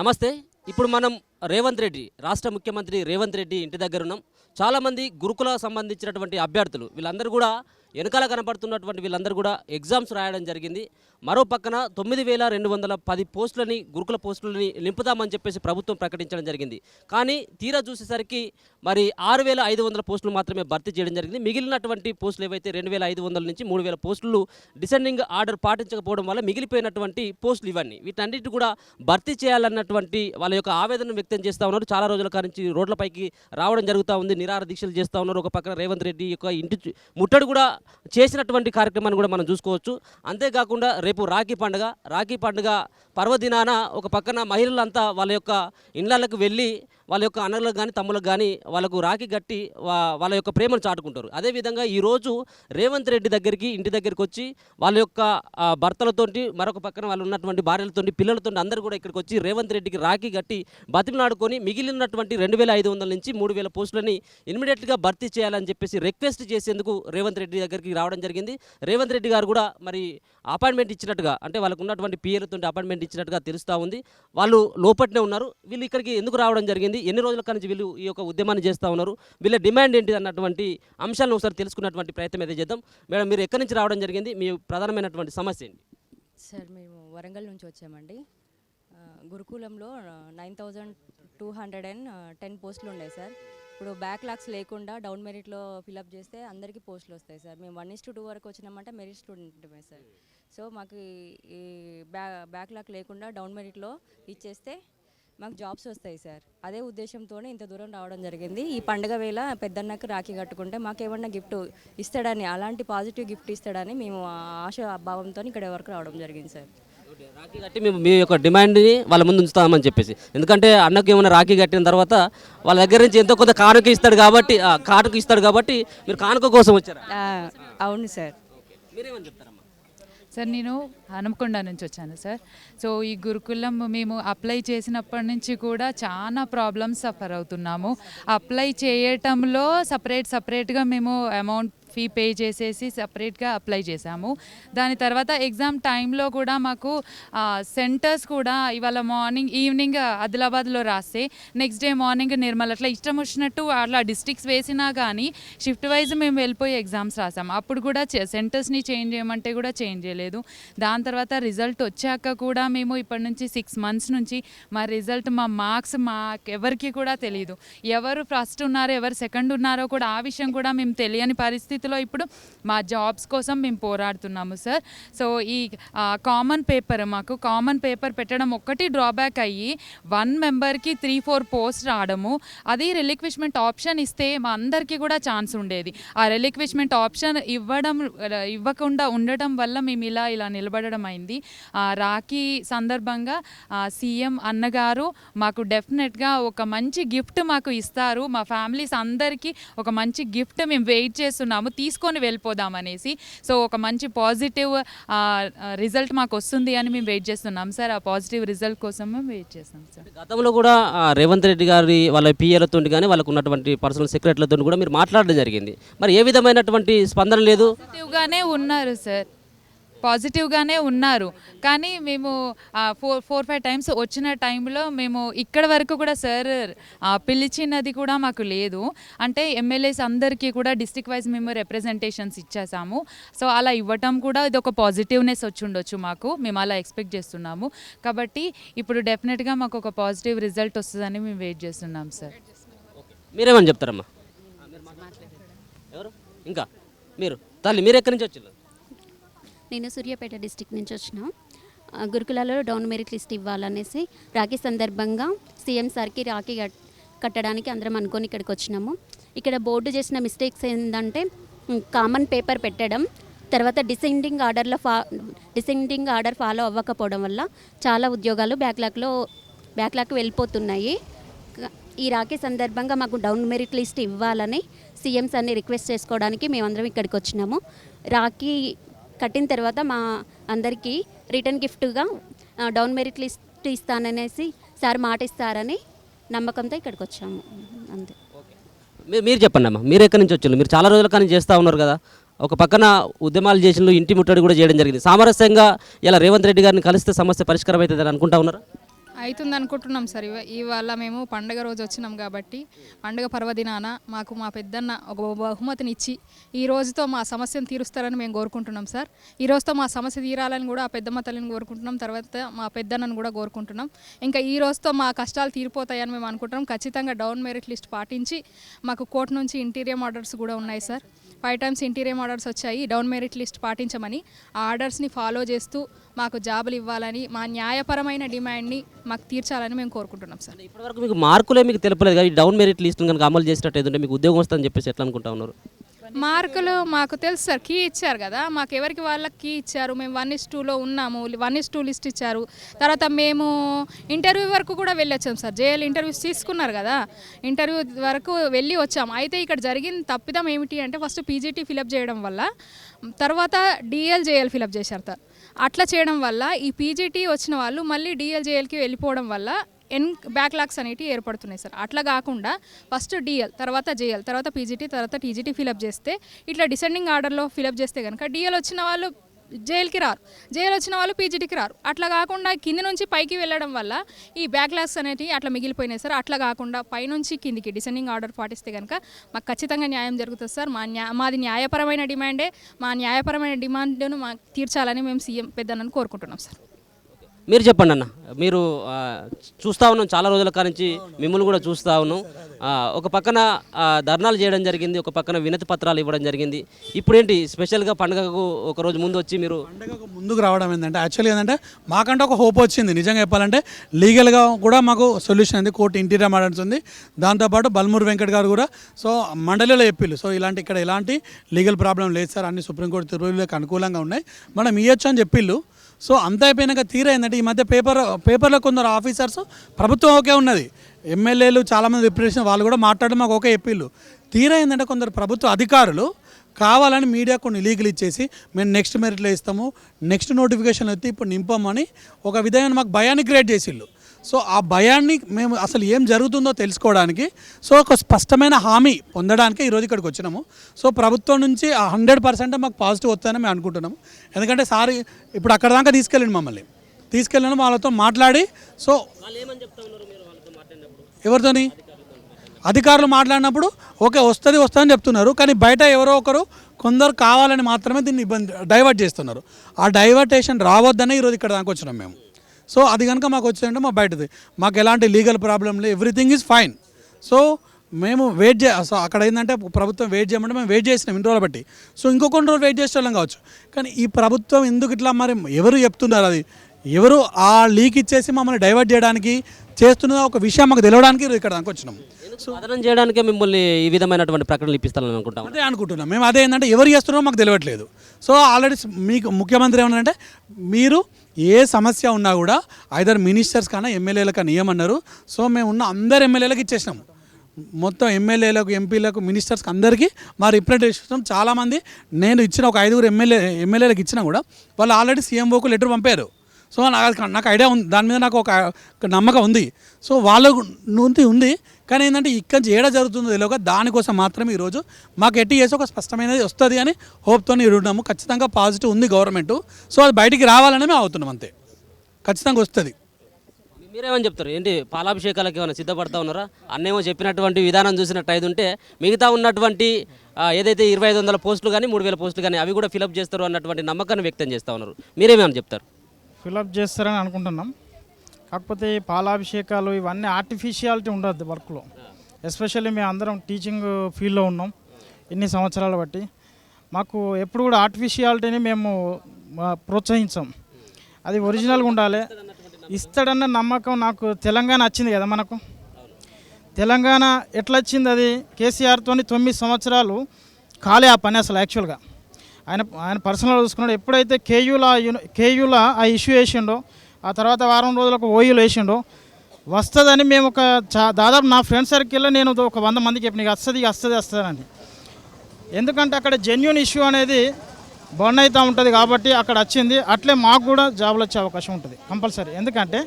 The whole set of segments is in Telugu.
నమస్తే. ఇప్పుడు మనం రేవంత్ రెడ్డి రాష్ట్ర ముఖ్యమంత్రి రేవంత్ రెడ్డి ఇంటి దగ్గర ఉన్నాం. చాలామంది గురుకుల సంబంధించినటువంటి అభ్యర్థులు వీళ్ళందరూ కూడా వెనకాల కనపడుతున్నటువంటి వీళ్ళందరూ కూడా ఎగ్జామ్స్ రాయడం జరిగింది. మరో పక్కన 9210 పోస్టులని గురుకుల పోస్టులని నింపుతామని చెప్పేసి ప్రభుత్వం ప్రకటించడం జరిగింది. కానీ తీరా చూసేసరికి మరి 6500 పోస్టులు మాత్రమే భర్తీ చేయడం జరిగింది. మిగిలినటువంటి పోస్టులు ఏవైతే 2500 నుంచి 3000 పోస్టులు డిసెండింగ్ ఆర్డర్ పాటించకపోవడం వల్ల మిగిలిపోయినటువంటి పోస్టులు ఇవన్నీ వీటన్నిటి కూడా భర్తీ చేయాలన్నటువంటి వాళ్ళ యొక్క ఆవేదన వ్యక్తం చేస్తూ ఉన్నారు. చాలా రోజుల కానించి రోడ్లపైకి రావడం జరుగుతూ ఉంది. నిరాహార దీక్షలు చేస్తూ ఉన్నారు. ఒక పక్కన రేవంత్ రెడ్డి యొక్క ఇంటి ముట్టడి కూడా చేసినటువంటి కార్యక్రమాన్ని కూడా మనం చూసుకోవచ్చు. అంతేకాకుండా రేపు రాఖీ పండుగ పర్వదినాన ఒక పక్కన మహిళలంతా వాళ్ళ యొక్క ఇళ్లకు వెళ్ళి వాళ్ళ యొక్క అన్నలకు కానీ తమ్ములకు కానీ వాళ్ళకు రాఖీ కట్టి వాళ్ళ యొక్క ప్రేమను చాటుకుంటారు. అదేవిధంగా ఈరోజు రేవంత్ రెడ్డి దగ్గరికి ఇంటి దగ్గరికి వచ్చి వాళ్ళ యొక్క భర్తలతోటి మరొక పక్కన వాళ్ళు ఉన్నటువంటి భార్యలతోటి పిల్లలతో అందరూ కూడా ఇక్కడికి వచ్చి రేవంత్ రెడ్డికి రాఖీ కట్టి బతిమలాడుకొని మిగిలినటువంటి 2500 నుంచి 3000 పోస్టులని ఇమ్మీడియట్గా భర్తీ చేయాలని చెప్పేసి రిక్వెస్ట్ చేసేందుకు రేవంత్ రెడ్డి దగ్గరికి రావడం జరిగింది. రేవంత్ రెడ్డి గారు కూడా మరి అపాయింట్మెంట్ ఇచ్చినట్టుగా అంటే వాళ్ళకు ఉన్నటువంటి పిఎలతో అపాయింట్మెంట్ ఇచ్చినట్టుగా తెలుస్తూ ఉంది. వాళ్ళు లోపట్నే ఉన్నారు. వీళ్ళు ఇక్కడికి ఎందుకు రావడం జరిగింది, ఎన్ని రోజుల నుంచి వీళ్ళు ఈ యొక్క ఉద్యమాన్ని చేస్తూ ఉన్నారు, వీళ్ళ డిమాండ్ ఏంటి అన్నటువంటి అంశాలను ఒకసారి తెలుసుకున్నటువంటి ప్రయత్నం అయితే చేద్దాం. మేడం, మీరు ఎక్కడి నుంచి రావడం జరిగింది, మీ ప్రధానమైనటువంటి సమస్య ఏంటి? సార్, మేము వరంగల్ నుంచి వచ్చామండి. గురుకులంలో 9210 పోస్టులు ఉన్నాయి సార్. ఇప్పుడు బ్యాక్లాగ్స్ లేకుండా డౌన్ మెరిట్లో ఫిలప్ చేస్తే అందరికీ పోస్టులు వస్తాయి సార్. మేము 1:2 వరకు వచ్చినామంటే మెరిట్ స్టూడెంట్మే సార్. సో మాకు ఈ బ్యాక్లాగ్ లేకుండా డౌన్ మెరిట్లో ఇచ్చేస్తే మాకు జాబ్స్ వస్తాయి సార్. అదే ఉద్దేశంతోనే ఇంత దూరం రావడం జరిగింది. ఈ పండుగ వేళ పెద్దన్నకు రాఖీ కట్టుకుంటే మాకు ఏమన్నా గిఫ్ట్ ఇస్తాడని, అలాంటి పాజిటివ్ గిఫ్ట్ ఇస్తాడని మేము ఆశ భావంతో ఇక్కడ వరకు రావడం జరిగింది సార్. రాఖీ కట్టి మేము మీ యొక్క డిమాండ్ని వాళ్ళ ముందు ఉంచుతామని చెప్పేసి, ఎందుకంటే అన్నకు ఏమైనా రాఖీ కట్టిన తర్వాత వాళ్ళ దగ్గర నుంచి ఎంతో కొంత కానుక ఇస్తాడు కాబట్టి మీరు కానుక కోసం వచ్చారా? అవును సార్. మీరేమని చెప్తారమ్మా? సార్, నేను హనుమకొండ నుంచి వచ్చాను సార్. సో ఈ గురుకులం మేము అప్లై చేసినప్పటి నుంచి కూడా చాలా ప్రాబ్లమ్స్ సఫర్ అవుతున్నాము. అప్లై చేయటంలో సపరేట్గా మేము అమౌంట్ ఫీ పే చేసేసి సపరేట్గా అప్లై చేసాము. దాని తర్వాత ఎగ్జామ్ టైంలో కూడా మాకు సెంటర్స్ కూడా ఇవాళ ఈవినింగ్ ఆదిలాబాద్లో రాస్తే నెక్స్ట్ డే మార్నింగ్ నిర్మల్, అట్లా ఇష్టం వచ్చినట్టు అట్లా డిస్ట్రిక్ట్స్ వేసినా కానీ షిఫ్ట్ వైజ్ మేము వెళ్ళిపోయి ఎగ్జామ్స్ రాసాము. అప్పుడు కూడా సెంటర్స్ని చేంజ్ చేయమంటే కూడా చేంజ్ చేయలేదు. దాని తర్వాత రిజల్ట్ వచ్చాక కూడా మేము ఇప్పటి నుంచి 6 months నుంచి మా రిజల్ట్, మా మార్క్స్ మాకెవరికి కూడా తెలియదు. ఎవరు ఫస్ట్ ఉన్నారో ఎవరు సెకండ్ ఉన్నారో కూడా ఆ విషయం కూడా మేము తెలియని పరిస్థితి ఇప్పుడు మా జాబ్స్ కోసం మేము పోరాడుతున్నాము సార్. సో ఈ మాకు కామన్ పేపర్ పెట్టడం ఒక్కటి డ్రాబ్యాక్ అయ్యి 1 మెంబర్కి 3-4 పోస్ట్ రావడము. అది రిలిక్విష్మెంట్ ఆప్షన్ ఇస్తే మా అందరికీ కూడా ఛాన్స్ ఉండేది. ఆ రిలిక్విష్మెంట్ ఆప్షన్ ఇవ్వకుండా ఉండటం వల్ల మేము ఇలా నిలబడడం అయింది. రాఖీ సందర్భంగా సీఎం అన్నగారు మాకు డెఫినెట్గా ఒక మంచి గిఫ్ట్ మాకు ఇస్తారు. మా ఫ్యామిలీస్ అందరికీ ఒక మంచి గిఫ్ట్ మేము వెయిట్ చేస్తున్నాము, తీసుకొని వెళ్ళిపోదామనేసి. సో ఒక మంచి పాజిటివ్ రిజల్ట్ మాకు వస్తుంది అని మేము వెయిట్ చేస్తున్నాం సార్. ఆ పాజిటివ్ రిజల్ట్ కోసం మేము వెయిట్ చేస్తాం సార్. గతంలో కూడా రేవంత్ రెడ్డి గారి వాళ్ళ పిఏలతో కానీ వాళ్ళకు ఉన్నటువంటి పర్సనల్ సెక్రటరీలతో కూడా మీరు మాట్లాడడం జరిగింది. మరి ఏ విధమైనటువంటి స్పందన లేదు? పాజిటివ్గానే ఉన్నారు కానీ మేము 4-5 times వచ్చిన టైంలో మేము ఇక్కడ వరకు కూడా సార్ పిలిచినది కూడా మాకు లేదు. అంటే ఎమ్మెల్యేస్ అందరికీ కూడా డిస్ట్రిక్ట్ వైజ్ మేము రిప్రజెంటేషన్స్ ఇచ్చేసాము. సో అలా ఇవ్వటం కూడా ఇది ఒక పాజిటివ్నెస్ వచ్చి ఉండొచ్చు మాకు, మేము అలా ఎక్స్పెక్ట్ చేస్తున్నాము. కాబట్టి ఇప్పుడు డెఫినెట్గా మాకు ఒక పాజిటివ్ రిజల్ట్ వస్తుందని మేము వెయిట్ చేస్తున్నాం సార్. మీరేమని చెప్తారమ్మా? ఎవరు ఇంకా మీరు తల్లి, మీరు ఎక్కడి నుంచి వచ్చారు? నేను సూర్యాపేట డిస్టిక్ నుంచి వచ్చిన. గురుకులాలో డౌన్ మెరిట్ లిస్ట్ ఇవ్వాలనేసి రాఖీ సందర్భంగా సీఎం సార్కి రాఖీ కట్టడానికి అందరం అనుకొని ఇక్కడికి వచ్చినాము. ఇక్కడ బోర్డు చేసిన మిస్టేక్స్ ఏంటంటే కామన్ పేపర్ పెట్టడం, తర్వాత డిసెండింగ్ ఆర్డర్ ఫాలో అవ్వకపోవడం వల్ల చాలా ఉద్యోగాలు బ్యాక్లాగ్ వెళ్ళిపోతున్నాయి. ఈ రాఖీ సందర్భంగా మాకు డౌన్ మెరిట్ లిస్ట్ ఇవ్వాలని సీఎం సార్ని రిక్వెస్ట్ చేసుకోవడానికి మేమందరం ఇక్కడికి వచ్చినాము. రాఖీ కట్టిన తర్వాత మా అందరికీ రిటర్న్ గిఫ్ట్గా డౌన్ మెరిట్ లిస్ట్ ఇస్తాననేసి సార్ మాట ఇస్తారని నమ్మకంతో ఇక్కడికి వచ్చాము. అంతే. మీరు చెప్పండి అమ్మా, మీరు ఎక్కడి నుంచి వచ్చారు? మీరు చాలా రోజుల కానీ చేస్తూ ఉన్నారు కదా. ఒక పక్కన ఉద్యమాలు చేసిన ఇంటి ముట్టడి కూడా చేయడం జరిగింది. సామరస్యంగా ఇలా రేవంత్ రెడ్డి గారిని కలిస్తే సమస్య పరిష్కారం అవుతుందని అనుకుంటా ఉన్నారు? అవుతుంది అనుకుంటున్నాం సార్. ఇవాళ మేము పండగ రోజు వచ్చినాం కాబట్టి పండగ పర్వదినాన మాకు మా పెద్దన్న ఒక బహుమతిని ఇచ్చి ఈ రోజుతో మా సమస్యను తీరుస్తారని మేము కోరుకుంటున్నాం సార్. ఈ రోజుతో మా సమస్య తీరాలని కూడా ఆ పెద్దమ్మ తల్లిని కోరుకుంటున్నాం. తర్వాత మా పెద్దన్నను కూడా కోరుకుంటున్నాం. ఇంకా ఈ రోజుతో మా కష్టాలు తీరిపోతాయని మేము అనుకుంటున్నాం. ఖచ్చితంగా డౌన్ మెరిట్ లిస్ట్ పాటించి మాకు కోర్టు నుంచి ఇంటీరియం ఆర్డర్స్ కూడా ఉన్నాయి సార్. 5 times ఇంటీరియం ఆర్డర్స్ వచ్చాయి డౌన్ మెరిట్ లిస్ట్ పాటించమని. ఆ ఆర్డర్స్ని ఫాలో చేస్తూ మాకు జాబులు ఇవ్వాలని, మా న్యాయపరమైన డిమాండ్ని మాకు తీర్చాలని మేము కోరుకుంటున్నాం సార్. ఇప్పటివరకు మీకు మార్కులే మీకు తెలపలేదు కానీ డౌన్ మెరిట్ లిస్ట్ కనుక అమలు చేసినట్టు ఏదంటే మీకు ఉద్యోగం వస్తుందని చెప్పేసి ఎట్లా అనుకుంటా ఉన్నారు? మార్కులు మాకు తెలుసు సార్. కీ ఇచ్చారు కదా, మాకు ఎవరికి వాళ్ళకి కీ ఇచ్చారు. మేము 1:2లో ఉన్నాము. 1:2 లిస్ట్ ఇచ్చారు. తర్వాత మేము ఇంటర్వ్యూ వరకు కూడా వెళ్ళొచ్చాం సార్. జేఎల్ ఇంటర్వ్యూస్ తీసుకున్నారు కదా, ఇంటర్వ్యూ వరకు వెళ్ళి వచ్చాము. అయితే ఇక్కడ జరిగిన తప్పిదం ఏమిటి అంటే ఫస్ట్ పీజీటీ ఫిలప్ చేయడం వల్ల, తర్వాత డిఎల్ జేఎల్ ఫిలప్ చేశారు సార్. అట్లా చేయడం వల్ల ఈ పీజీటీ వచ్చిన వాళ్ళు మళ్ళీ డిఎల్ జేఎల్కి వెళ్ళిపోవడం వల్ల బ్యాక్లాగ్స్ అనేవి ఏర్పడుతున్నాయి సార్. అట్లా కాకుండా ఫస్ట్ డిఎల్, తర్వాత జేఎల్, తర్వాత పీజీటీ, తర్వాత టీజీటీ ఫిలప్ చేస్తే, ఇట్లా డిసెండింగ్ ఆర్డర్లో ఫిలప్ చేస్తే కనుక డిఎల్ వచ్చిన వాళ్ళు జేఎల్కి రారు, జేఎల్ వచ్చిన వాళ్ళు పీజీటీకి రారు. అట్లా కాకుండా కింది నుంచి పైకి వెళ్ళడం వల్ల ఈ బ్యాక్లాగ్స్ అనేవి అట్లా మిగిలిపోయినాయి సార్. అట్లా కాకుండా పైనుంచి కిందికి డిసెండింగ్ ఆర్డర్ పాటిస్తే కనుక మాకు ఖచ్చితంగా న్యాయం జరుగుతుంది సార్. మాది న్యాయపరమైన డిమాండే. మా న్యాయపరమైన డిమాండ్ను మాకు తీర్చాలని మేము సీఎం పెద్దన్నను కోరుకుంటున్నాం సార్. మీరు చెప్పండి అన్న. మీరు చూస్తూ ఉన్నాం చాలా రోజుల కానించి, మిమ్మల్ని కూడా చూస్తూ ఉన్నాం. ఒక పక్కన ధర్నాలు చేయడం జరిగింది, ఒక పక్కన వినతి పత్రాలు ఇవ్వడం జరిగింది. ఇప్పుడు ఏంటి స్పెషల్గా పండుగకు ఒక రోజు ముందు వచ్చి మీరు పండుగకు ముందుకు రావడం ఏంటంటే, యాక్చువల్లీ ఏంటంటే మాకంటే ఒక హోప్ వచ్చింది. నిజంగా చెప్పాలంటే లీగల్గా కూడా మాకు సొల్యూషన్ ఉంది. కోర్టు ఇంటీరియర్ ఆర్డర్స్ ఉంది. దాంతోపాటు బల్మూరి వెంకట్ గారు కూడా మండలిలో చెప్పిళ్ళు. ఇక్కడ ఎలాంటి లీగల్ ప్రాబ్లం లేదు సార్, అన్ని సుప్రీంకోర్టు తీర్పులకు అనుకూలంగా ఉన్నాయి, మనం ఇవ్వచ్చు అని చెప్పిళ్ళు. అంతా అయిపోయినాక తీరా ఏంటంటే ఈ మధ్య పేపర్లో కొందరు ఆఫీసర్స్ ప్రభుత్వం ఓకే ఉన్నది, ఎమ్మెల్యేలు చాలామంది రిప్రజెంటేషన్ వాళ్ళు కూడా మాట్లాడడం మాకు ఓకే చెప్పిళ్ళు. తీరా ఏంటంటే కొందరు ప్రభుత్వ అధికారులు కావాలని మీడియా కొన్ని లీగలు ఇచ్చేసి మేము నెక్స్ట్ మెరిట్లో ఇస్తాము, నెక్స్ట్ నోటిఫికేషన్ అయితే ఇప్పుడు నింపమని ఒక విధమైన మాకు భయాన్ని క్రియేట్ చేసిళ్ళు. ఆ భయాన్ని మేము అసలు ఏం జరుగుతుందో తెలుసుకోవడానికి, ఒక స్పష్టమైన హామీ పొందడానికి ఈరోజు ఇక్కడికి వచ్చినాము. ప్రభుత్వం నుంచి 100% మాకు పాజిటివ్ వస్తుందని మేము అనుకుంటున్నాము. ఎందుకంటే సార్ ఇప్పుడు అక్కడ దాకా మమ్మల్ని తీసుకెళ్ళిన వాళ్ళతో మాట్లాడి, ఎవరితోని అధికారులు మాట్లాడినప్పుడు ఓకే వస్తుందని చెప్తున్నారు. కానీ బయట ఎవరో ఒకరు కొందరు కావాలని మాత్రమే దీన్ని డైవర్ట్ చేస్తున్నారు. ఆ డైవర్టేషన్ రావద్దని ఈరోజు ఇక్కడ దాకా వచ్చినాం మేము. అది కనుక మాకు వచ్చిందంటే మా బయటది మాకు ఎలాంటి లీగల్ ప్రాబ్లం లేదు, ఎవ్రీథింగ్ ఈజ్ ఫైన్. మేము వెయిట్ అక్కడ ఏంటంటే ప్రభుత్వం వెయిట్ చేయమంటే మేము వెయిట్ చేసినాం ఇన్ని రోజులు బట్టి. ఇంకో కొన్ని రోజులు వెయిట్ చేసే వాళ్ళం కావచ్చు. కానీ ఈ ప్రభుత్వం ఎందుకు ఇట్లా, మరి ఎవరు చెప్తున్నారు, అది ఎవరు ఆ లీక్ ఇచ్చేసి మమ్మల్ని డైవర్ట్ చేయడానికి చేస్తున్న ఒక విషయం మాకు తెలియడానికి ఇక్కడ దాకా వచ్చినాం. అదనం చేయడానికే మిమ్మల్ని ఈ విధమైనటువంటి ప్రకటనలు ఇప్పిస్తానని అనుకుంటాం. అదే అనుకుంటున్నాం మేము. అదే ఏంటంటే ఎవరు చేస్తున్నారో మాకు తెలియట్లేదు. ఆల్రెడీ మీకు ముఖ్యమంత్రి ఏమన్నారంటే మీరు ఏ సమస్య ఉన్నా కూడా ఐదర్ మినిస్టర్స్ కన్నా ఎమ్మెల్యేలకు కానీ ఇవ్వమన్నారు. మేము ఉన్న అందరు ఎమ్మెల్యేలకు ఇచ్చేసినాము. మొత్తం ఎమ్మెల్యేలకు, ఎంపీలకు, మినిస్టర్స్కి అందరికీ మా రిప్రజెంటేషన్ చాలామంది నేను ఇచ్చిన ఒక 5 ఎమ్మెల్యేలకు ఇచ్చినా కూడా వాళ్ళు ఆల్రెడీ సీఎంఓకు లెటర్ పంపారు. నాకు ఐడియా ఉంది, దాని మీద నాకు ఒక నమ్మకం ఉంది. వాళ్ళ నుండి ఉంది. కానీ ఏంటంటే ఇక్కడ నుంచి ఏడా జరుగుతుందో తెలియక దానికోసం మాత్రమే ఈరోజు మాకు ఎట్టి చేసి ఒక స్పష్టమైనది వస్తుంది అని హోప్తో ఉన్నాము. ఖచ్చితంగా పాజిటివ్ ఉంది గవర్నమెంట్. అది బయటికి రావాలని మేము అవుతున్నాం, అంతే. ఖచ్చితంగా వస్తుంది. మీరేమని చెప్తారు? ఏంటి పాలాభిషేకాలకు ఏమైనా సిద్ధపడతా ఉన్నారా? అన్నేమో చెప్పినటువంటి విధానం చూసినట్టు అయితే ఉంటే మిగతా ఉన్నటువంటి ఏదైతే 2500 పోస్టులు కానీ 3000 పోస్టులు కానీ అవి కూడా ఫిలప్ చేస్తారు అన్నటువంటి నమ్మకాన్ని వ్యక్తం చేస్తూ ఉన్నారు. మీరేమని చెప్తారు? ఫిలప్ చేస్తారని అనుకుంటున్నాం. కాకపోతే ఈ పాలాభిషేకాలు ఇవన్నీ ఆర్టిఫిషియాలిటీ ఉండదు వర్క్లో. ఎస్పెషల్లీ మేము అందరం టీచింగ్ ఫీల్డ్లో ఉన్నాం ఇన్ని సంవత్సరాలు బట్టి. మాకు ఎప్పుడు కూడా ఆర్టిఫిషియాలిటీని మేము ప్రోత్సహించాం. అది ఒరిజినల్గా ఉండాలి. ఇస్తాడన్న నమ్మకం నాకు తెలంగాణ వచ్చింది కదా. మనకు తెలంగాణ ఎట్లా వచ్చింది? అది కేసీఆర్తో 9 సంవత్సరాలు కాలే ఆ పని అసలు. యాక్చువల్గా ఆయన పర్సనల్గా చూసుకున్నాడు. ఎప్పుడైతే కేయూల ఆ ఇష్యూ వేసిండో, ఆ తర్వాత వారం రోజులకు ఓయూలు వేసిండో, వస్తుందని మేము దాదాపు నా ఫ్రెండ్ సర్కిల్లో నేను ఒక 100 మందికి చెప్పి నీకు వస్తుందని. ఎందుకంటే అక్కడ జెన్యూన్ ఇష్యూ అనేది బర్న్ అవుతూ ఉంటుంది కాబట్టి అక్కడ వచ్చింది. అట్లే మాకు కూడా జాబ్లు వచ్చే అవకాశం ఉంటుంది కంపల్సరీ. ఎందుకంటే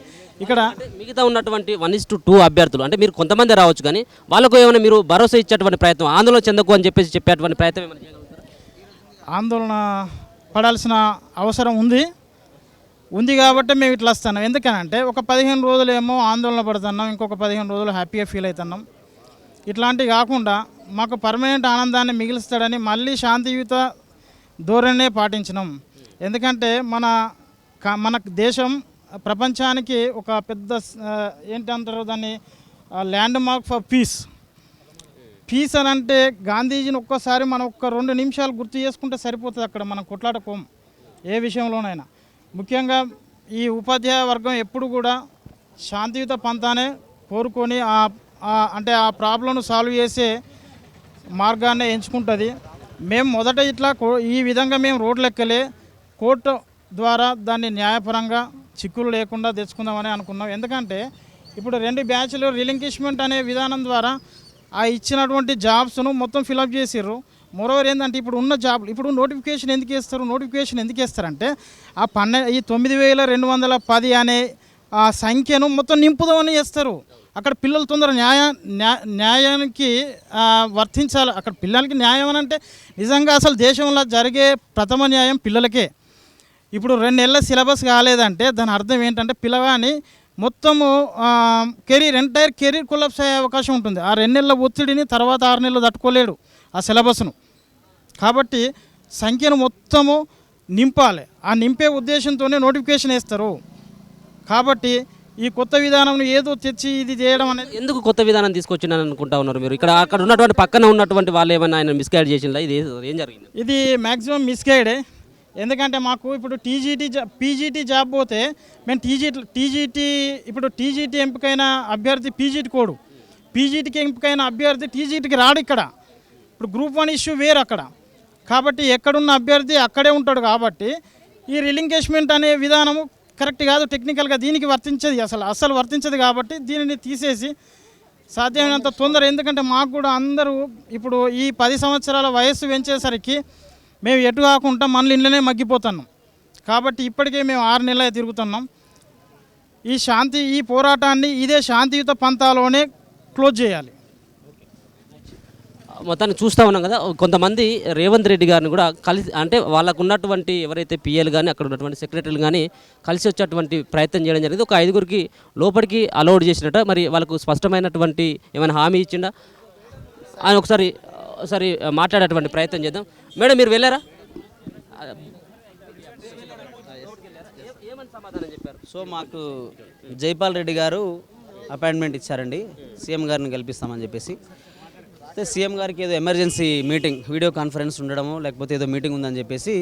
ఇక్కడ మిగతా ఉన్నటువంటి 1:2 అభ్యర్థులు అంటే మీరు కొంతమంది రావచ్చు, కానీ వాళ్ళకు ఏమైనా మీరు భరోసా ఇచ్చేటువంటి ప్రయత్నం, ఆందోళన చెందకు అని చెప్పేటువంటి ప్రయత్నం ఏమైనా చేయగలుగుతారా? ఆందోళన పడాల్సిన అవసరం ఉంది. ఉంది కాబట్టి మేము ఇట్లా వస్తున్నాం. ఎందుకనంటే ఒక 15 రోజులు ఏమో ఆందోళన పడుతున్నాం, ఇంకొక 15 రోజులు హ్యాపీగా ఫీల్ అవుతున్నాం. ఇట్లాంటివి కాకుండా మాకు పర్మనెంట్ ఆనందాన్ని మిగిలిస్తాడని మళ్ళీ శాంతియుత ధోరణినే పాటించినాం. ఎందుకంటే మన దేశం ప్రపంచానికి ఒక పెద్ద ఏంటంటారు దాన్ని ల్యాండ్ మార్క్ ఫర్ పీస్ అని అంటే గాంధీజీని ఒక్కసారి మనం 2 నిమిషాలు గుర్తు చేసుకుంటే సరిపోతుంది. అక్కడ మనం కొట్లాడుకోం ఏ విషయంలోనైనా. ముఖ్యంగా ఈ ఉపాధ్యాయ వర్గం ఎప్పుడు కూడా శాంతియుత పంతానే కోరుకొని అంటే ఆ ప్రాబ్లంను సాల్వ్ చేసే మార్గాన్ని ఎంచుకుంటుంది. మేము మొదట ఇట్లా ఈ విధంగా మేము రోడ్లు ఎక్కలే, కోర్టు ద్వారా దాన్ని న్యాయపరంగా చిక్కులు లేకుండా తెచ్చుకుందామని అనుకున్నాం. ఎందుకంటే ఇప్పుడు 2 బ్యాచ్లు రిలింక్విష్మెంట్ అనే విధానం ద్వారా ఆ ఇచ్చినటువంటి జాబ్స్ను మొత్తం ఫిలప్ చేసిర్రు. మరోవర్ ఏంటంటే ఇప్పుడు ఉన్న జాబ్లు ఇప్పుడు నోటిఫికేషన్ ఎందుకు వేస్తారంటే ఆ 9210 అనే ఆ సంఖ్యను మొత్తం నింపుదామని చేస్తారు. అక్కడ పిల్లలు తొందర న్యాయానికి వర్తించాలి. అక్కడ పిల్లలకి న్యాయం అని అంటే నిజంగా అసలు దేశంలో జరిగే ప్రథమ న్యాయం పిల్లలకే. ఇప్పుడు 2 నెలల సిలబస్ కాలేదంటే దాని అర్థం ఏంటంటే పిల్లగాని మొత్తము ఎంటైర్ కెరీర్ కొలాప్స్ అయ్యే అవకాశం ఉంటుంది. ఆ 2 నెలల ఒత్తిడిని తర్వాత 6 నెలలు తట్టుకోలేడు ఆ సిలబస్ను. కాబట్టి సంఖ్యను మొత్తము నింపాలి. ఆ నింపే ఉద్దేశంతోనే నోటిఫికేషన్ వేస్తారు. కాబట్టి ఈ కొత్త విధానం ఏదో తెచ్చి ఇది చేయడం అనేది ఎందుకు కొత్త విధానం తీసుకొచ్చిందని అనుకుంటా ఉన్నారు మీరు? అక్కడ ఉన్నటువంటి పక్కన ఉన్నటువంటి వాళ్ళు ఏమైనా ఆయన మిస్గైడ్ చేసిందా? ఇది ఏం జరిగింది? ఇది మ్యాక్సిమం మిస్గైడే. ఎందుకంటే మాకు ఇప్పుడు పీజీటీ జాబ్ పోతే మేము టీజీటీ ఎంపికైన అభ్యర్థి పీజీటీకి ఎంపికైన అభ్యర్థి టీజీటీకి రాడు. ఇక్కడ ఇప్పుడు గ్రూప్ 1 ఇష్యూ వేరు అక్కడ. కాబట్టి ఎక్కడున్న అభ్యర్థి అక్కడే ఉంటాడు. కాబట్టి ఈ రిలింక్విష్మెంట్ అనే విధానము కరెక్ట్ కాదు. టెక్నికల్గా దీనికి వర్తించదు, అసలు వర్తించదు. కాబట్టి దీనిని తీసేసి సాధ్యమైనంత తొందర, ఎందుకంటే మాకు కూడా అందరూ ఇప్పుడు ఈ 10 సంవత్సరాల వయస్సు పెంచేసరికి మేము ఎటు కాకుండా మన ఇంట్లోనే మగ్గిపోతున్నాం. కాబట్టి ఇప్పటికే మేము 6 నెలలు తిరుగుతున్నాం. ఈ పోరాటాన్ని ఇదే శాంతియుత పంతాలోనే క్లోజ్ చేయాలి. మొత్తాన్ని చూస్తూ ఉన్నాం కదా, కొంతమంది రేవంత్ రెడ్డి గారిని కూడా కలిసి, అంటే వాళ్ళకు ఉన్నటువంటి ఎవరైతే పిఎల్ కానీ అక్కడ ఉన్నటువంటి సెక్రటరీలు కానీ కలిసి వచ్చేటువంటి ప్రయత్నం చేయడం జరిగింది. ఒక 5గురికి లోపలికి అలౌడ్ చేసినట్ట. మరి వాళ్ళకు స్పష్టమైనటువంటి ఏమైనా హామీ ఇచ్చిండా అని ఒకసారి మాట్లాడేటువంటి ప్రయత్నం చేద్దాం. మేడం, మీరు వెళ్ళారా? ఏమని సమాధానం చెప్పారు? సో మాకు జైపాల్ రెడ్డి గారు అపాయింట్మెంట్ ఇచ్చారండి, సీఎం గారిని గెలిపిస్తామని చెప్పేసి. అయితే సీఎం గారికి ఏదో ఎమర్జెన్సీ మీటింగ్, వీడియో కాన్ఫరెన్స్ ఉండడము, లేకపోతే ఏదో మీటింగ్ ఉందని చెప్పేసి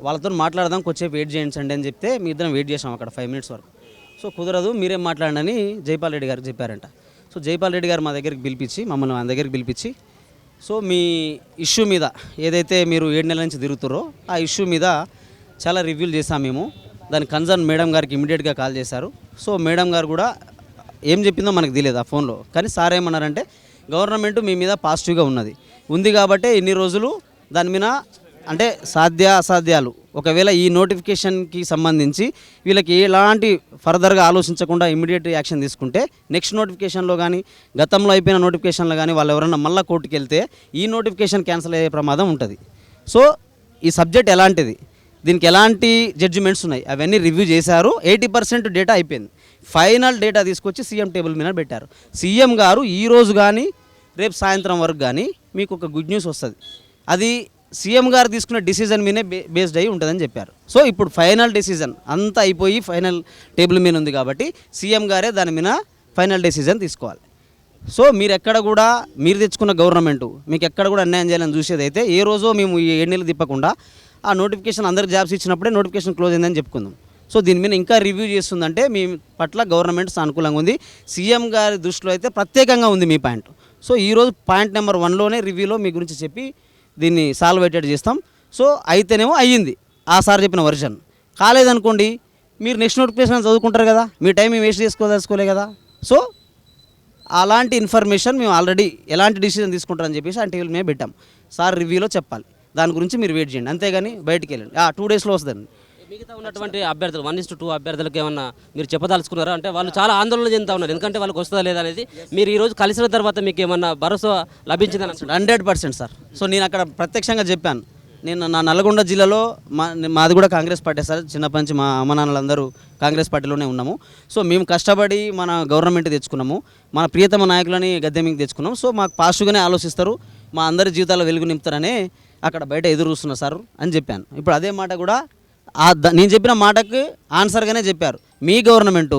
వాళ్ళతో మాట్లాడదాం, కొంచెం వెయిట్ చేయించండి అని చెప్తే మీ ఇద్దరం వెయిట్ చేసాం అక్కడ 5 మినిట్స్ వరకు. సో కుదరదు, మీరేం మాట్లాడని జైపాల్ రెడ్డి గారికి చెప్పారంట. సో జైపాల్ రెడ్డి గారు మమ్మల్ని ఆయన దగ్గరికి పిలిపించి, సో మీ ఇష్యూ మీద ఏదైతే మీరు 7 నెలల నుంచి తిరుగుతారో ఆ ఇష్యూ మీద చాలా రివ్యూలు చేసాం మేము. దాని కన్సర్న్ మేడం గారికి ఇమీడియట్గా కాల్ చేశారు. సో మేడం గారు కూడా ఏం చెప్పిందో మనకు తెలియదు ఆ ఫోన్లో. కానీ సార్ ఏమన్నారంటే గవర్నమెంట్ మీ మీద పాజిటివ్గా ఉంది కాబట్టి ఇన్ని రోజులు దాని మీద అంటే అసాధ్యాలు ఒకవేళ ఈ నోటిఫికేషన్కి సంబంధించి వీళ్ళకి ఎలాంటి ఫర్దర్గా ఆలోచించకుండా ఇమీడియట్ యాక్షన్ తీసుకుంటే నెక్స్ట్ నోటిఫికేషన్లో కానీ గతంలో అయిపోయిన నోటిఫికేషన్లో కానీ వాళ్ళు ఎవరైనా మళ్ళీ కోర్టుకు వెళ్తే ఈ నోటిఫికేషన్ క్యాన్సిల్ అయ్యే ప్రమాదం ఉంటుంది. సో ఈ సబ్జెక్ట్ ఎలాంటిది, దీనికి ఎలాంటి జడ్జిమెంట్స్ ఉన్నాయి అవన్నీ రివ్యూ చేశారు. 80% డేటా అయిపోయింది. ఫైనల్ డేటా తీసుకొచ్చి సీఎం టేబుల్ మీద పెట్టారు. సీఎం గారు ఈరోజు కానీ రేపు సాయంత్రం వరకు కానీ మీకు ఒక గుడ్ న్యూస్ వస్తుంది. అది సీఎం గారు తీసుకున్న డిసిజన్ మీదే బేస్డ్ అయ్యి ఉంటుందని చెప్పారు. సో ఇప్పుడు ఫైనల్ డిసిజన్ అంతా అయిపోయి ఫైనల్ టేబుల్ మీద ఉంది కాబట్టి సీఎం గారే దాని మీద ఫైనల్ డిసిజన్ తీసుకోవాలి. సో మీరు తెచ్చుకున్న గవర్నమెంట్ మీకు ఎక్కడ కూడా అన్యాయం చేయాలని చూసేది అయితే ఏ రోజో మేము ఈ 7 నెలలు తిప్పకుండా ఆ నోటిఫికేషన్ అందరికి జాబ్స్ ఇచ్చినప్పుడే నోటిఫికేషన్ క్లోజ్ అయిందని చెప్పుకుందాం. సో దీని మీద ఇంకా రివ్యూ చేస్తుందంటే మీ పట్ల గవర్నమెంట్ సానుకూలంగా ఉంది. సీఎం గారి దృష్టిలో అయితే ప్రత్యేకంగా ఉంది మీ పాయింట్. సో ఈరోజు పాయింట్ నెంబర్ 1లోనే రివ్యూలో మీ గురించి చెప్పి దీన్ని సాల్వేటెడ్ చేస్తాం. సో అయితేనేమో అయ్యింది ఆ సార్ చెప్పిన వర్షన్, కాలేదనుకోండి మీరు నెక్స్ట్ నోటిఫికేషన్ చదువుకుంటారు కదా, మీ టైం మేము వేస్ట్ చేసుకోలే కదా. సో అలాంటి ఇన్ఫర్మేషన్ మేము ఆల్రెడీ ఎలాంటి డిసిజన్ తీసుకుంటారని చెప్పేసి ఆ టేబుల్ మీద పెట్టాం. సార్ రివ్యూలో చెప్పాలి, దాని గురించి మీరు వెయిట్ చేయండి, అంతేగాని బయటికి వెళ్ళండి. 2 డేస్లో వస్తుందండి. మిగతా ఉన్నటువంటి అభ్యర్థులు 1:2 అభ్యర్థులకు ఏమన్నా మీరు చెప్పదలుచుకున్నారా? అంటే వాళ్ళు చాలా ఆందోళన చెందుతా ఉన్నారు, ఎందుకంటే వాళ్ళకి వస్తుందా లేదా అనేది. మీరు ఈరోజు కలిసిన తర్వాత మీకు ఏమన్నా భరోసా లభించిందని? 100% సార్. సో నేను అక్కడ ప్రత్యక్షంగా చెప్పాను, నేను నా నల్గొండ జిల్లాలో మాది కూడా కాంగ్రెస్ పార్టీ సార్. చిన్నప్పటి నుంచి మా అమ్మ నాన్నలందరూ కాంగ్రెస్ పార్టీలోనే ఉన్నాము. సో మేము కష్టపడి మన గవర్నమెంట్ తెచ్చుకున్నాము, మన ప్రియతమ నాయకులని గద్దె మీకు తెచ్చుకున్నాం. సో మాకు పాజిటివ్గానే ఆలోచిస్తారు, మా అందరి జీవితాల్లో వెలుగు నింపుతారనే అక్కడ బయట ఎదురు చూస్తున్నారు సార్ అని చెప్పాను. ఇప్పుడు అదే మాట కూడా నేను చెప్పిన మాటకు ఆన్సర్గానే చెప్పారు. మీ గవర్నమెంటు,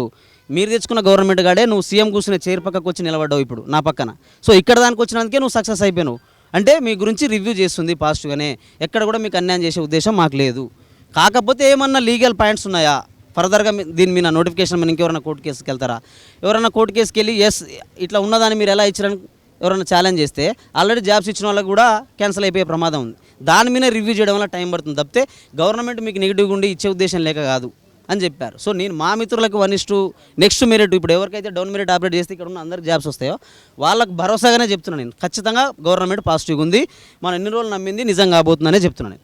మీరు తెచ్చుకున్న గవర్నమెంట్ గాడే నువ్వు సీఎం కూర్చునే చైర్ పక్కకు వచ్చి నిలబడ్డావు ఇప్పుడు నా పక్కన. సో ఇక్కడ దానికి వచ్చినందుకే నువ్వు సక్సెస్ అయిపోయావు. అంటే మీ గురించి రివ్యూ చేస్తుంది పాజిటివ్గానే, ఎక్కడ కూడా మీకు అన్యాయం చేసే ఉద్దేశం మాకు లేదు. కాకపోతే ఏమన్నా లీగల్ పాయింట్స్ ఉన్నాయా ఫర్దర్గా దీని మీద నోటిఫికేషన్ మీద ఇంకెవరైనా కోర్టు కేసుకి వెళ్తారా? ఎవరైనా కోర్టు కేసుకి వెళ్ళి ఎస్ ఇట్లా ఉన్నదాన్ని మీరు ఎలా ఇచ్చారని ఎవరైనా ఛాలెంజ్ చేస్తే ఆల్రెడీ జాబ్స్ ఇచ్చిన వాళ్ళకి కూడా క్యాన్సిల్ అయిపోయే ప్రమాదం ఉంది. దాని మీద రివ్యూ చేయడం వల్ల టైం పడుతుంది తప్పితే గవర్నమెంట్ మీకు నెగిటివ్గా ఉండి ఇచ్చే ఉద్దేశం లేక కాదు అని చెప్పారు. సో నేను మా మిత్రులకు 1:2 నెక్స్ట్ మెరిట్, ఇప్పుడు ఎవరికైతే డౌన్ మెరిట్ ఆపరేట్ చేస్తే ఇక్కడ ఉన్న అందరికి జాబ్స్ వస్తాయో వాళ్ళకి భరోసాగానే చెప్తున్నాను నేను. ఖచ్చితంగా గవర్నమెంట్ పాజిటివ్గా ఉంది, మనం ఎన్ని రోజులు నమ్మింది నిజం కాబోతుందనే చెప్తున్నాను.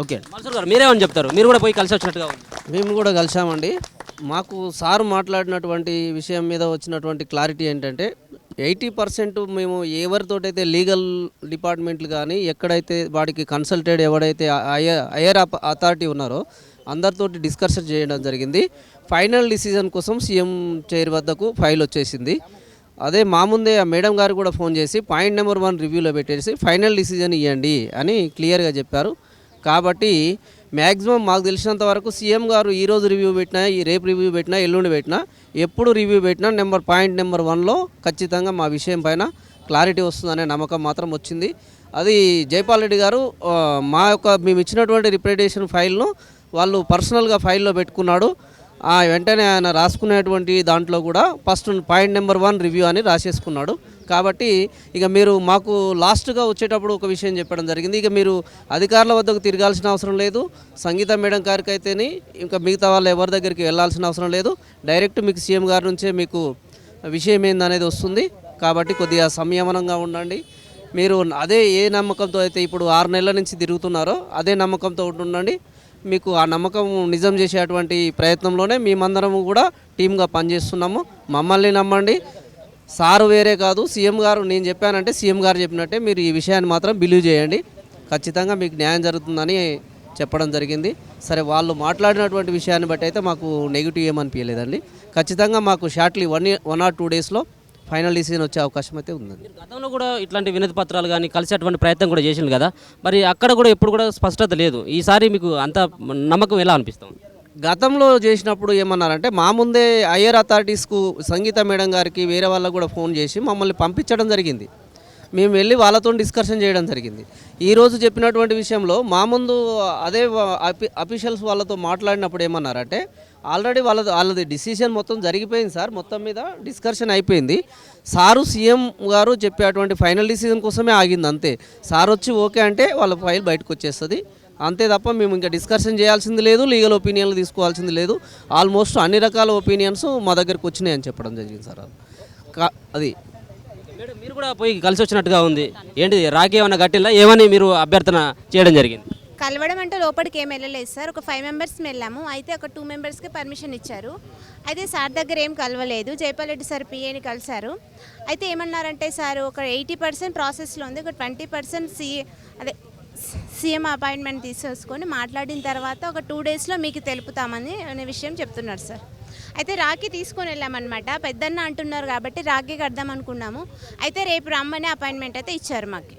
ఓకే మన్సూర్ గారు మీరేమని చెప్తారు? మీరు కూడా పోయి కలిసి వచ్చినట్టుగా ఉంది. మేము కూడా కలిసామండి. మాకు సారు మాట్లాడినటువంటి విషయం మీద వచ్చినటువంటి క్లారిటీ ఏంటంటే 80% మేము ఎవరితోటైతే లీగల్ డిపార్ట్మెంట్లు కానీ ఎక్కడైతే వాడికి కన్సల్టెడ్ ఎవడైతే హైయర్ అథారిటీ ఉన్నారో అందరితోటి డిస్కషన్ చేయడం జరిగింది. ఫైనల్ డిసిజన్ కోసం సీఎం చైర్ వద్దకు ఫైల్ వచ్చేసింది. అదే మా ముందే ఆ మేడం గారు కూడా ఫోన్ చేసి పాయింట్ నెంబర్ 1 రివ్యూలో పెట్టేసి ఫైనల్ డిసిజన్ ఇవ్వండి అని క్లియర్గా చెప్పారు. కాబట్టి మ్యాక్సిమం మాకు తెలిసినంత వరకు సీఎం గారు ఈరోజు రివ్యూ పెట్టినా, రేపు రివ్యూ పెట్టినా, ఎల్లుండి పెట్టినా, ఎప్పుడు రివ్యూ పెట్టినా పాయింట్ నెంబర్ 1లో ఖచ్చితంగా మా విషయం పైన క్లారిటీ వస్తుందనే నమ్మకం మాత్రం వచ్చింది. అది జైపాల్ రెడ్డి గారు మేము ఇచ్చినటువంటి రిప్రజెంటేషన్ ఫైల్ను వాళ్ళు పర్సనల్గా ఫైల్లో పెట్టుకున్నాడు. వెంటనే ఆయన రాసుకునేటువంటి దాంట్లో కూడా ఫస్ట్ పాయింట్ నెంబర్ 1 రివ్యూ అని రాసేసుకున్నాడు. కాబట్టి ఇక మీరు మాకు లాస్ట్గా వచ్చేటప్పుడు ఒక విషయం చెప్పడం జరిగింది. ఇక మీరు అధికారుల వద్దకు తిరగాల్సిన అవసరం లేదు, సంగీత మేడం గారికి అయితేనే ఇంకా మిగతా వాళ్ళు ఎవరి దగ్గరికి వెళ్ళాల్సిన అవసరం లేదు. డైరెక్ట్ మీకు సీఎం గారి నుంచే మీకు విషయం ఏందనేది వస్తుంది. కాబట్టి కొద్దిగా సంయమనంగా ఉండండి. మీరు అదే ఏ నమ్మకంతో అయితే ఇప్పుడు 6 నెలల నుంచి తిరుగుతున్నారో అదే నమ్మకంతో ఉండండి. మీకు ఆ నమ్మకం నిజం చేసేటువంటి ప్రయత్నంలోనే మేమందరము కూడా టీమ్గా పనిచేస్తున్నాము. మమ్మల్ని నమ్మండి. సారు వేరే కాదు, సీఎం గారు నేను చెప్పానంటే సీఎం గారు చెప్పినట్టే మీరు ఈ విషయాన్ని మాత్రం బిలీవ్ చేయండి. ఖచ్చితంగా మీకు న్యాయం జరుగుతుందని చెప్పడం జరిగింది. సరే, వాళ్ళు మాట్లాడినటువంటి విషయాన్ని బట్టి అయితే మాకు నెగిటివ్ ఏమనిపించలేదండి. ఖచ్చితంగా మాకు షార్ట్లీ 1 or 2 డేస్లో ఫైనల్ డిసిజన్ వచ్చే అవకాశం అయితే ఉందండి. గతంలో కూడా ఇట్లాంటి వినతి పత్రాలు కానీ కలిసేటువంటి ప్రయత్నం కూడా చేసింది కదా, మరి అక్కడ కూడా ఎప్పుడు కూడా స్పష్టత లేదు. ఈసారి మీకు అంత నమ్మకం ఎలా అనిపిస్తుంది? గతంలో చేసినప్పుడు ఏమన్నారంటే మా ముందే హైయర్ అథారిటీస్కు సంగీత మేడం గారికి వేరే వాళ్ళకు కూడా ఫోన్ చేసి మమ్మల్ని పంపించడం జరిగింది. మేము వెళ్ళి వాళ్ళతో డిస్కషన్ చేయడం జరిగింది. ఈరోజు చెప్పినటువంటి విషయంలో మా ముందు అదే అఫీషియల్స్ వాళ్ళతో మాట్లాడినప్పుడు ఏమన్నారంటే ఆల్రెడీ వాళ్ళది డిసిషన్ మొత్తం జరిగిపోయింది సార్, మొత్తం మీద డిస్కషన్ అయిపోయింది. సారు సీఎం గారు చెప్పేటువంటి ఫైనల్ డిసిజన్ కోసమే ఆగింది అంతే. సార్ వచ్చి ఓకే అంటే వాళ్ళ ఫైల్ బయటకు వచ్చేస్తుంది అంతే తప్ప మేము ఇంకా డిస్కషన్ చేయాల్సింది లేదు, లీగల్ ఒపీనియన్లు తీసుకోవాల్సింది లేదు. ఆల్మోస్ట్ అన్ని రకాల ఒపీనియన్స్ మా దగ్గరికి వచ్చినాయి అని చెప్పడం జరిగింది సార్. అది మేడం మీరు కూడా పోయి కలిసి వచ్చినట్టుగా ఉంది. ఏంటి రాఖీ ఏమన్నా కట్టిల్లా, ఏమని మీరు అభ్యర్థన చేయడం జరిగింది? కలవడం అంటే లోపలికి ఏం వెళ్ళలేదు సార్. ఒక 5 మెంబర్స్ వెళ్ళాము. అయితే ఒక 2 మెంబర్స్కి పర్మిషన్ ఇచ్చారు. అయితే సార్ దగ్గర ఏం కలవలేదు. జైపాల్ రెడ్డి సార్ పిఏని కలిశారు. అయితే ఏమన్నారంటే సార్ ఒక 80% ప్రాసెస్లో ఉంది, ఒక 20% సీఎం అపాయింట్మెంట్ తీసేసుకొని మాట్లాడిన తర్వాత ఒక 2 డేస్లో మీకు తెలుపుతామని అనే విషయం చెప్తున్నారు సార్. అయితే రాఖీ తీసుకొని వెళ్ళామన్నమాట. పెద్దన్న అంటున్నారు కాబట్టి రాఖీ కడదాం అనుకున్నాము. అయితే రేపు రమ్మని అపాయింట్మెంట్ అయితే ఇచ్చారు మాకు.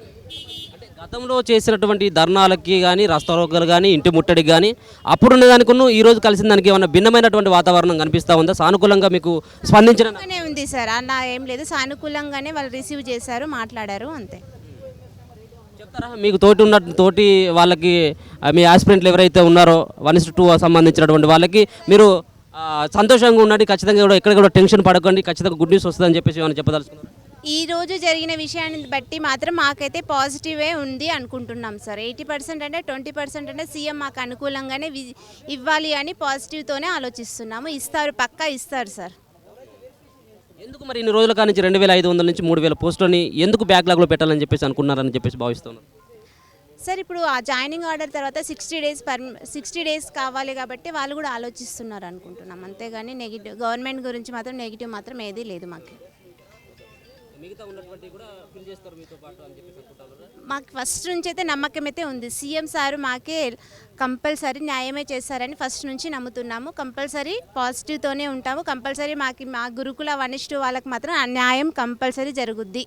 గతంలో చేసినటువంటి ధర్నాలకి కానీ రాస్తారోకలు కానీ ఇంటి ముట్టడికి కానీ అప్పుడున్న దానికును ఈ రోజు కలిసిన దానికి ఏమన్నా భిన్నమైనటువంటి వాతావరణం కనిపిస్తూ ఉందా? సానుకూలంగా మీకు స్పందించిన ఉంది సార్. అలా ఏం లేదు, సానుకూలంగానే వాళ్ళు రిసీవ్ చేశారు, మాట్లాడారు అంతే. చెప్తారా మీకు తోటి వాళ్ళకి మీ ఆస్పిరెంట్లు ఎవరైతే ఉన్నారో 1:2 సంబంధించినటువంటి వాళ్ళకి మీరు సంతోషంగా ఉండండి, ఖచ్చితంగా కూడా ఎక్కడ కూడా టెన్షన్ పడకండి, ఖచ్చితంగా గుడ్ న్యూస్ వస్తుందని చెప్పేసి ఏమైనా చెప్పదలుచుకున్నారు? ఈ రోజు జరిగిన విషయాన్ని బట్టి మాత్రం మాకైతే పాజిటివే ఉంది అనుకుంటున్నాం సార్. 80% అంటే 20% అంటే సీఎం మాకు అనుకూలంగానే ఇవ్వాలి అని పాజిటివ్తోనే ఆలోచిస్తున్నాము. ఇస్తారు, పక్కా ఇస్తారు సార్. ఎందుకు మరి ఇన్ని రోజుల కానించి 2500 నుంచి 3000 పోస్టులని ఎందుకు బ్యాక్లాగ్లో పెట్టాలని చెప్పేసి అనుకున్నారని చెప్పేసి భావిస్తున్నాను సార్. ఇప్పుడు ఆ జాయినింగ్ ఆర్డర్ తర్వాత 60 డేస్ కావాలి కాబట్టి వాళ్ళు కూడా ఆలోచిస్తున్నారు అనుకుంటున్నాం. అంతేగాని నెగిటివ్ గవర్నమెంట్ గురించి మాత్రం నెగిటివ్ మాత్రం ఏదీ లేదు మాకు. మిగతా ఉన్నటువంటి కూడా ఫిల్ చేస్తారు మీతో పాటు అని చెప్పేసి అనుకుంటారు. మాకు ఫస్ట్ నుంచి అయితే నమ్మకం అయితే ఉంది. సీఎం సార్ మాకే కంపల్సరీ న్యాయమే చేస్తారని ఫస్ట్ నుంచి నమ్ముతున్నాము. కంపల్సరీ పాజిటివ్తోనే ఉంటాము. కంపల్సరీ మా గురుకుల 1:2 వాళ్ళకి మాత్రం న్యాయం కంపల్సరీ జరుగుద్ది.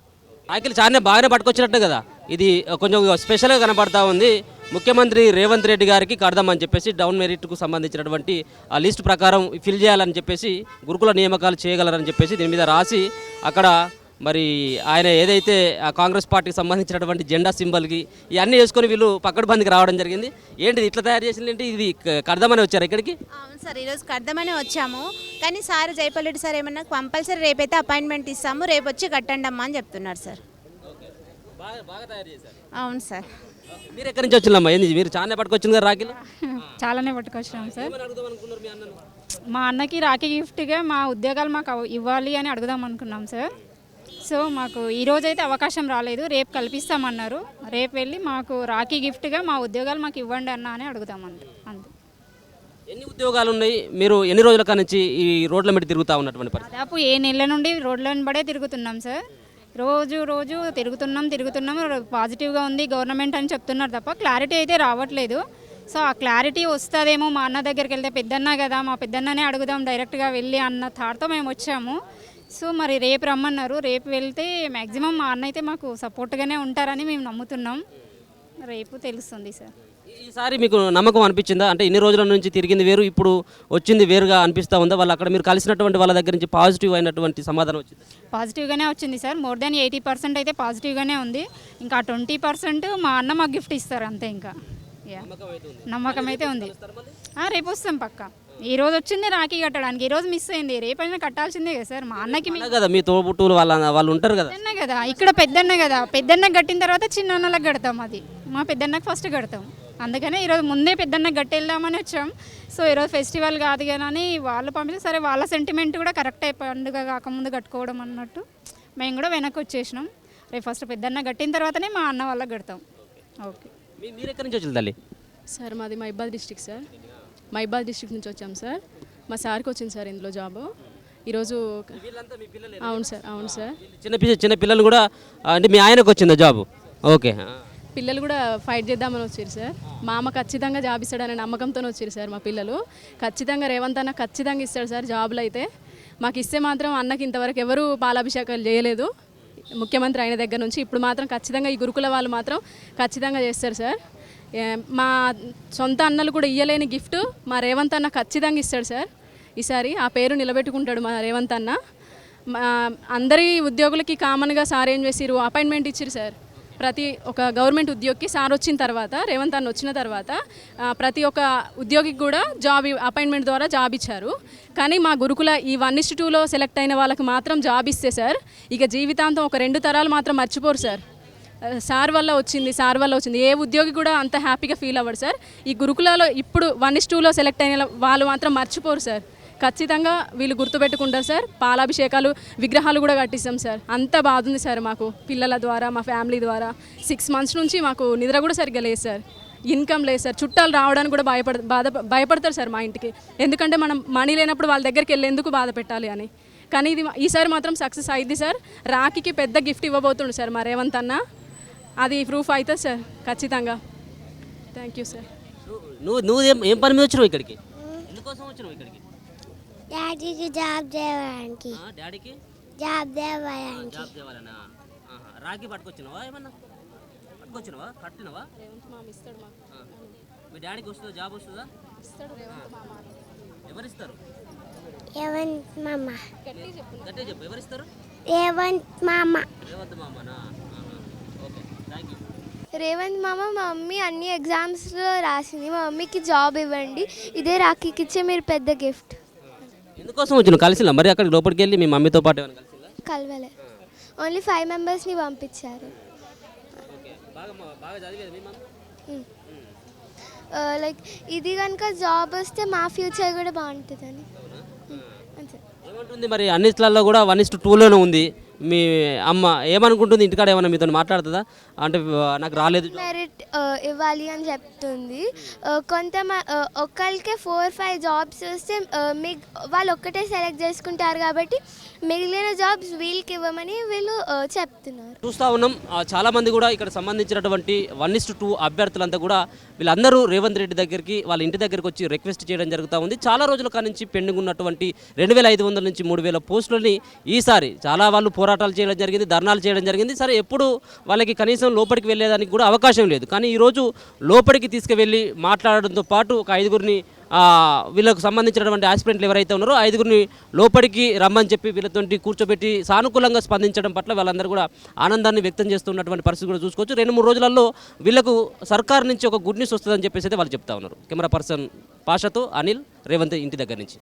రాఖీలు చాలా బాగానే పట్టుకొచ్చినట్టు కదా, ఇది కొంచెం స్పెషల్గా కనపడతా ఉంది. ముఖ్యమంత్రి రేవంత్ రెడ్డి గారికి కడదామని చెప్పేసి డౌన్ మెరిట్కు సంబంధించినటువంటి ఆ లిస్ట్ ప్రకారం ఫిల్ చేయాలని చెప్పేసి గురుకుల నియామకాలు చేయగలరని చెప్పేసి దీని మీద రాసి అక్కడ మరి ఆయన ఏదైతే ఆ కాంగ్రెస్ పార్టీకి సంబంధించినటువంటి జెండా సింబల్కి ఇవన్నీ వేసుకొని వీళ్ళు పక్కడబందికి రావడం జరిగింది. ఏంటిది ఇట్లా తయారు చేసింది ఏంటి, ఇది కడదామని వచ్చారు ఇక్కడికి? అవును సార్, ఈరోజు కడదామని వచ్చాము. కానీ సార్ జైపాల్ రెడ్డి సార్ ఏమన్నా కంపల్సరీ రేపైతే అపాయింట్మెంట్ ఇస్తాము, రేపు వచ్చి కట్టండి అమ్మా అని చెప్తున్నారు సార్. బాగా తయారు చేశారు. అవును సార్. మీరు ఎక్కడి నుంచి వచ్చిందమ్మా? ఏంది మీరు చాలా పట్టుకొచ్చింది కదా రాఖీలు? చాలానే పట్టుకొచ్చినాం సార్. ఏమని అడుగుదాం అనుకున్నారు మీ అన్నను? మా అన్నకి రాఖీ గిఫ్ట్గా మా ఉద్యోగాలు మాకు ఇవ్వాలి అని అడుగుదాం అనుకున్నాం సార్. సో మాకు ఈరోజైతే అవకాశం రాలేదు, రేపు కల్పిస్తామన్నారు. రేపు వెళ్ళి మాకు రాఖీ గిఫ్ట్గా మా ఉద్యోగాలు మాకు ఇవ్వండి అన్న అని అడుగుదామంటే అంతే. ఎన్ని ఉద్యోగాలు ఉన్నాయి? మీరు ఎన్ని రోజుల కానించి ఈ రోడ్ల మీద తిరుగుతూ ఉన్నటువంటి పరిస్థితి? దాదాపు ఏ నెల నుండి రోడ్ల బడే తిరుగుతున్నాం సార్. రోజు తిరుగుతున్నాం. పాజిటివ్గా ఉంది గవర్నమెంట్ అని చెప్తున్నారు తప్ప క్లారిటీ అయితే రావట్లేదు. సో ఆ క్లారిటీ వస్తుందేమో మా అన్న దగ్గరికి వెళ్తే, పెద్దన్న కదా మా పెద్దన్ననే అడుగుదాం డైరెక్ట్గా వెళ్ళి అన్న థాట్తో మేము వచ్చాము. సో మరి రేపు రమ్మన్నారు, రేపు వెళ్తే మ్యాక్సిమం మా అన్న అయితే మాకు సపోర్ట్గానే ఉంటారని మేము నమ్ముతున్నాం. రేపు తెలుస్తుంది సార్. ఈసారి మీకు నమ్మకం అనిపించిందా? అంటే ఇన్ని రోజుల నుంచి తిరిగింది వేరు, ఇప్పుడు వచ్చింది వేరుగా అనిపిస్తూ ఉందా? వాళ్ళు అక్కడ మీరు కలిసినటువంటి వాళ్ళ దగ్గర నుంచి పాజిటివ్ అయినటువంటి సమాధానం వచ్చింది? పాజిటివ్గానే వచ్చింది సార్. మోర్ దాన్ 80% అయితే పాజిటివ్గానే ఉంది. ఇంకా 20% మా అన్న మాకు గిఫ్ట్ ఇస్తారు అంతే. ఇంకా నమ్మకం అయితే ఉంది. రేపు వస్తాం పక్కా. ఈ రోజు వచ్చింది రాఖీ కట్టడానికి, ఈ రోజు మిస్ అయింది, రేపైనా కట్టాల్సిందే కదా సార్. మా అన్నకి కదా మీ తోబుట్టువులు వాళ్ళు ఉంటారు కదా. పెద్దన్న కదా, ఇక్కడ పెద్దన్న కదా, పెద్దన్నకు కట్టిన తర్వాత చిన్న అన్నలకు కడతాం. అది మా పెద్దన్నకు ఫస్ట్ కడతాం. అందుకనే ఈరోజు ముందే పెద్దన్నకు కట్టేద్దామని వచ్చాం. సో ఈరోజు ఫెస్టివల్ కాదు కానీ వాళ్ళు పంపిస్తే సరే, వాళ్ళ సెంటిమెంట్ కూడా కరెక్ట్ అయిపోయి పండుగ కాకముందు కట్టుకోవడం అన్నట్టు మేము కూడా వెనక్కి వచ్చేసినాం. రేపు ఫస్ట్ పెద్దన్న కట్టిన తర్వాతనే మా అన్న వాళ్ళకి కడతాం. ఓకే. మీరు ఎక్కడి నుంచి వచ్చింది తల్లి? సార్ మాది మహిబాద్ డిస్ట్రిక్ట్ సార్. మహిబాద్ డిస్ట్రిక్ట్ నుంచి వచ్చాం సార్. మా సార్కి వచ్చింది సార్ ఇందులో జాబు ఈరోజు. అవును సార్, అవును సార్. చిన్న పిల్లలు కూడా అంటే మీ ఆయనకు వచ్చిందా జాబు? ఓకే. పిల్లలు కూడా ఫైట్ చేద్దామని వచ్చారు సార్. మా అమ్మ ఖచ్చితంగా జాబ్ ఇస్తాడనే నమ్మకంతో వచ్చారు సార్. మా పిల్లలు ఖచ్చితంగా రేవంత్ అన్న ఖచ్చితంగా ఇస్తాడు సార్ జాబులు అయితే. మాకు ఇస్తే మాత్రం అన్నకి ఇంతవరకు ఎవరు పాలాభిషేకాలు చేయలేదు ముఖ్యమంత్రి అయిన దగ్గర నుంచి. ఇప్పుడు మాత్రం ఖచ్చితంగా ఈ గురుకుల వాళ్ళు మాత్రం ఖచ్చితంగా చేస్తారు సార్. మా సొంత అన్నలు కూడా ఇయ్యలేని గిఫ్ట్ మా రేవంత్ అన్న ఖచ్చితంగా ఇస్తాడు సార్. ఈసారి ఆ పేరు నిలబెట్టుకుంటాడు మా రేవంత్ అన్న. అందరి ఉద్యోగులకి కామన్గా సార్ ఏం చేసిరు, అపాయింట్మెంట్ ఇచ్చిరు సార్. ప్రతి ఒక్క గవర్నమెంట్ ఉద్యోగికి సార్ వచ్చిన తర్వాత, రేవంత్ అన్న వచ్చిన తర్వాత ప్రతి ఒక్క ఉద్యోగికి కూడా జాబ్ అపాయింట్మెంట్ ద్వారా జాబ్ ఇచ్చారు. కానీ మా గురుకుల ఈ 1:2లో సెలెక్ట్ అయిన వాళ్ళకి మాత్రం జాబ్ ఇస్తే సార్ ఇక జీవితాంతం ఒక 2 తరాలు మాత్రం మర్చిపోరు సార్. సార్ వల్ల వచ్చింది. ఏ ఉద్యోగి కూడా అంత హ్యాపీగా ఫీల్ అవ్వడు సార్. ఈ గురుకులలో ఇప్పుడు 1:2లో సెలెక్ట్ అయిన వాళ్ళు మాత్రం మర్చిపోరు సార్. ఖచ్చితంగా వీళ్ళు గుర్తుపెట్టుకుంటారు సార్. పాలాభిషేకాలు విగ్రహాలు కూడా కట్టిస్తాం సార్. అంత బాధ ఉంది సార్ మాకు పిల్లల ద్వారా, మా ఫ్యామిలీ ద్వారా. 6 months నుంచి మాకు నిద్ర కూడా సరిగ్గా లేదు సార్, ఇన్కమ్ లేదు సార్. చుట్టాలు రావడానికి కూడా భయపడతారు సార్ మా ఇంటికి. ఎందుకంటే మనం మనీ లేనప్పుడు వాళ్ళ దగ్గరికి వెళ్ళి ఎందుకు బాధ పెట్టాలి అని. కానీ ఇది ఈసారి మాత్రం సక్సెస్ అయింది సార్. రాఖీకి పెద్ద గిఫ్ట్ ఇవ్వబోతుండు సార్ మా రేవంత్ అన్న. అది ప్రూఫ్ అవుతుంది సార్ ఖచ్చితంగా. Thank you sir. నువ్వు ఏం పని మీద వచ్చినావు ఇక్కడికి? ఎందుకోసం వచ్చినావు ఇక్కడికి? డాడీకి జాబ్ చేయడానికి. డాడీకి జాబ్ చేయడానికి. జాబ్ చేయాలనా? రాఖీ పట్టుకొచ్చినావా? ఏమన్నా పట్టుకొచ్చినావా? కట్టినవా? మీ డాడీకి వస్తుందా జాబ్? వస్తుందా? ఎవరిస్తారు? రేవంత్ మామ. గట్టిగా చెప్పు, ఎవరిస్తారు? రేవంత్ మామ. రేవంత్ మామనా? Okay, thank you. రేవంత్ మామ మా మమ్మీ అన్ని ఎగ్జామ్స్లో రాసింది. మా మమ్మీకి జాబ్ ఇవ్వండి, ఇదే రాఖీకి ఇచ్చే మీరు పెద్ద గిఫ్ట్. ఎందుకోసం వచ్చినావు? కలిసిలా మరి అక్కడికి లోపలికి వెళ్ళి మీ మమ్మీతో పాటు ఏమైనా కలిసిలా? కలవలే, ఓన్లీ 5 members పంపించారు. లైక్ ఇది కనుక జాబ్ వస్తే మా ఫ్యూచర్ కూడా బాగుంటుందని. ఏమంటుంది మరి? అన్నిట్లలో కూడా 1:2లోనే ఉంది. మీ అమ్మ ఏమనుకుంటుంది? ఇంటికాడ ఏమన్నా మీతో మాట్లాడుతుందా? అంటే నాకు రాలేదు మెరిట్ ఇవ్వాలి అని చెప్తుంది. ఒక్కరికే 4-5 జాబ్స్ వస్తే వాళ్ళు ఒక్కటే సెలెక్ట్ చేసుకుంటారు కాబట్టి మిగిలిన జాబ్స్ వీళ్ళకి ఇవ్వమని వీళ్ళు చెప్తున్నారు. చూస్తూ ఉన్నాం చాలామంది కూడా ఇక్కడ సంబంధించినటువంటి 1:2 అభ్యర్థులంతా కూడా వీళ్ళందరూ రేవంత్ రెడ్డి దగ్గరికి వాళ్ళ ఇంటి దగ్గరికి వచ్చి రిక్వెస్ట్ చేయడం జరుగుతూ ఉంది. చాలా రోజుల కానించి పెండింగ్ ఉన్నటువంటి 2,500 నుంచి 3,000 పోస్టులని ఈసారి చాలా వాళ్ళు పోరాటాలు చేయడం జరిగింది, ధర్నాలు చేయడం జరిగింది. సరే ఎప్పుడు వాళ్ళకి కనీసం లోపలికి వెళ్ళేదానికి కూడా అవకాశం లేదు. కానీ ఈరోజు లోపలికి తీసుకువెళ్ళి మాట్లాడడంతో పాటు ఒక 5గురిని వీళ్ళకు సంబంధించినటువంటి ఆస్పిరెంట్లు ఎవరైతే ఉన్నారో 5గురిని లోపలికి రమ్మని చెప్పి వీళ్ళతో కూర్చోబెట్టి సానుకూలంగా స్పందించడం పట్ల వాళ్ళందరూ కూడా ఆనందాన్ని వ్యక్తం చేస్తున్నటువంటి పరిస్థితి కూడా చూసుకోవచ్చు. 2-3 రోజులలో వీళ్ళకు సర్కార్ నుంచి ఒక గుడ్ న్యూస్ వస్తుందని చెప్పేసి అయితే వాళ్ళు చెప్తా ఉన్నారు. కెమెరా పర్సన్ పాషతో అనిల్, రేవంత్ ఇంటి దగ్గర నుంచి.